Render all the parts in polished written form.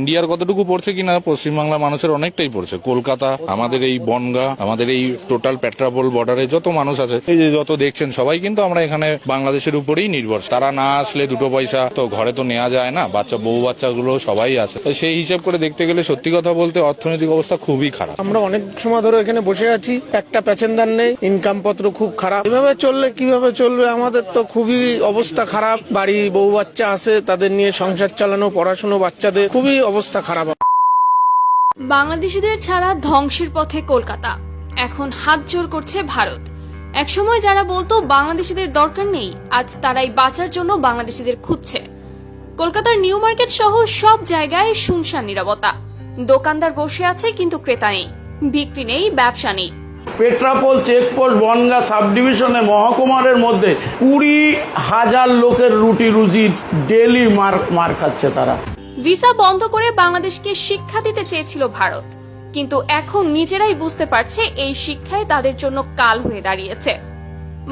ইন্ডিয়ার কতটুকু পড়ছে কিনা পশ্চিমবাংলা মানুষের অনেকটাই পড়ছে। কলকাতা, আমাদের এই বনগাঁ, আমাদের এই টোটাল পেট্রাপোল বর্ডারে যত মানুষ আছে, এই যে যত দেখছেন সবাই কিন্তু আমরা এখানে বাংলাদেশের উপরেই নির্ভর। তারা না আসলে দুটো পয়সা তো ঘরে তো নেওয়া যায় না, বউ বাচ্চাগুলো সবাই আছে। সেই হিসাব করে দেখতে গেলে সত্যি কথা বলতে অর্থনৈতিক অবস্থা খুবই খারাপ। আমরা অনেক সময় ধরে এখানে বসে আছি, একটা প্যাসেঞ্জার নেই, ইনকাম পত্র খুব খারাপ। এভাবে চললে কিভাবে চলবে? আমাদের তো খুবই অবস্থা খারাপ। বাড়ি বউ বাচ্চা আছে, তাদের নিয়ে সংসার চালানো, পড়াশোনা, বাচ্চাদের খুবই অবস্থা খারাপ। বাংলাদেশিদের ছাড়া ধ্বংসের পথে কলকাতা, এখন হাত জোড় করছে ভারত। একসময় যারা বলতো বাংলাদেশিদের দরকার নেই, আজ তারাই বাঁচার জন্য বাংলাদেশিদের খুঁজছে। কলকাতার নিউ মার্কেট সহ সব জায়গায় শুনশান নীরবতা। দোকানদার বসে আছে কিন্তু ক্রেতা নেই, বিক্রি নেই, ব্যবসা নেই। পেট্রাপোল চেকপোস্ট বনগাঁ সাব ডিভিশনে মহকুমারের মধ্যে 20,000 লোকের রুটি রুজি ডেলি মার খাচ্ছে তারা। ভিসা বন্ধ করে বাংলাদেশকে শিক্ষা দিতে চেয়েছিল ভারত, কিন্তু এখন নিজেরাই বুঝতে পারছে এই শিক্ষায় তাদের জন্য কাল হয়ে দাঁড়িয়েছে।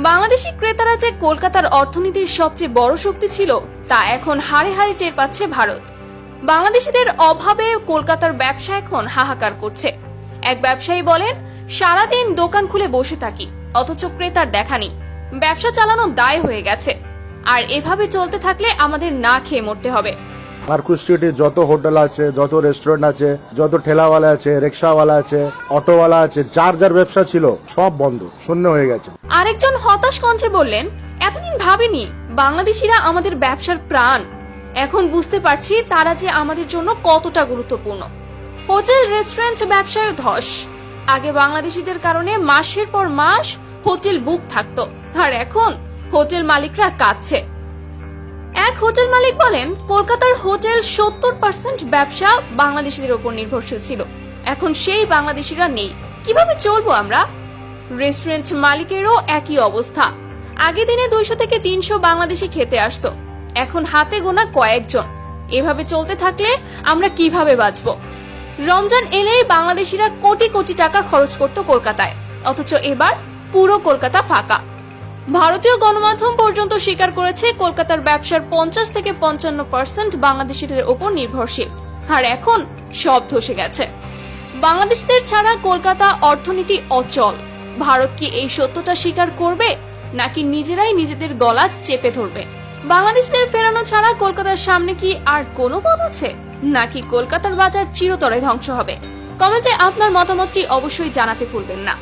বাংলাদেশি ক্রেতারা যে কলকাতার অর্থনীতির সবচেয়ে বড় শক্তি ছিল, তা এখন হাড়ে হাড়ে টের পাচ্ছে ভারত। বাংলাদেশিদের অভাবে কলকাতার ব্যবসা এখন হাহাকার করছে। এক ব্যবসায়ী বলেন, সারাদিন দোকান খুলে বসে থাকি, অথচ ক্রেতার দেখা নেই। ব্যবসা চালানো দায় হয়ে গেছে, আর এভাবে চলতে থাকলে আমাদের না খেয়ে মরতে হবে। মার্কুস স্ট্রিটে যত হোটেল আছে, যত রেস্টুরেন্ট আছে, যত ঠেলাওয়ালা আছে, রিক্সাওয়ালা আছে, অটোওয়ালা আছে, যার যার ব্যবসা ছিল সব বন্ধ, শূন্য হয়ে গেছে। আরেকজন হতাশ কণ্ঠে বললেন, এতদিন ভাবিনি বাংলাদেশিরা আমাদের ব্যবসার প্রাণ। এখন বুঝতে পারছি তারা যে আমাদের জন্য কতটা গুরুত্বপূর্ণ। হোটেল রেস্টুরেন্ট ব্যবসায় ধস। আগে বাংলাদেশিদের কারণে মাসের পর মাস হোটেল বুক থাকতো, আর এখন হোটেল মালিকরা কাঁদছে। এক হোটেল মালিক বলেন, কলকাতার হোটেল 70% ব্যবসা বাংলাদেশিদের উপর নির্ভরশীল ছিল। এখন সেই বাংলাদেশিরা নেই, কিভাবে চলবো আমরা? রেস্টুরেন্ট মালিকেরও একই অবস্থা। আগে দিনে 200 থেকে 300 বাংলাদেশি খেতে আসতো, এখন হাতে গোনা কয়েকজন। এভাবে চলতে থাকলে আমরা কিভাবে বাঁচবো? রমজান এলেই বাংলাদেশিরা কোটি কোটি টাকা খরচ করত কলকাতায়, অথচ এবার পুরো কলকাতা ফাঁকা। ভারতীয় গণমাধ্যম পর্যন্ত স্বীকার করেছে কলকাতার ব্যবসার 50 থেকে 55% বাংলাদেশিদের উপর নির্ভরশীল, আর এখন সব ধসে গেছে। বাংলাদেশিদের ছাড়া কলকাতা অর্থনীতি অচল। ভারত কি এই সত্যটা স্বীকার করবে, নাকি নিজেরাই নিজেদের গলা চেপে ধরবে? বাংলাদেশিদের ফেরানো ছাড়া কলকাতার সামনে কি আর কোনো পথ আছে, নাকি কলকাতার বাজার চিরতরে ধ্বংস হবে? কমেন্টে আপনার মতামতটি অবশ্যই জানাতে ভুলবেন না।